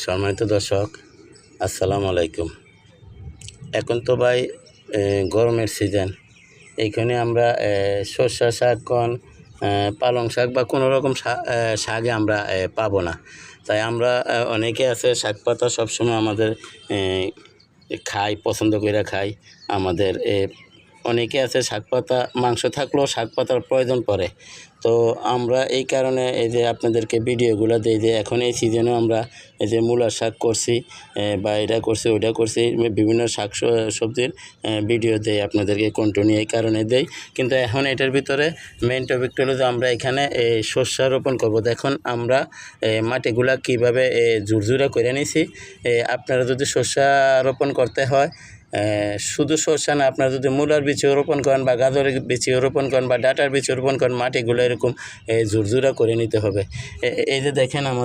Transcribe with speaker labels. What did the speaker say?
Speaker 1: সম্মানিত দর্শক, আসসালামু আলাইকুম। এখন তো ভাই গরমের সিজন। এইখানে আমরা সর্ষা শাক কন পালং শাক বা কোনো রকম শাকে আমরা পাবো না। তাই আমরা অনেকে আছে শাক পাতা সবসময় আমাদের খাই, পছন্দ করে খাই। আমাদের অনেকে আছে শাক পাতা, মাংস থাকলেও শাক পাতার প্রয়োজন পড়ে। তো আমরা এই কারণে এই যে আপনাদেরকে ভিডিওগুলো দিই যে এখন এই সিজনেও আমরা এই যে মূলার শাক করছি বা এটা করছি ওইটা করছি, বিভিন্ন শাক সবজির ভিডিও দেই আপনাদেরকে কন্টিনিউ, এই কারণে দেই। কিন্তু এখন এটার ভিতরে মেইন টপিকটা হলো যে আমরা এখানে শস্য রোপণ করব। দেখুন আমরা মাটিগুলা কীভাবে ঝুরঝুরা করে নিছি। আপনারা যদি শস্য রোপণ করতে হয়, শুধু সরষা না, আপনারা যদি মূলার বীজও রোপণ করেন বা গাজরের বীজও রোপণ করেন বা ডাটার বীজও রোপণ করেন, মাটিগুলো এরকম ঝুরঝুরা করে নিতে হবে। এই যে দেখেন আমাদের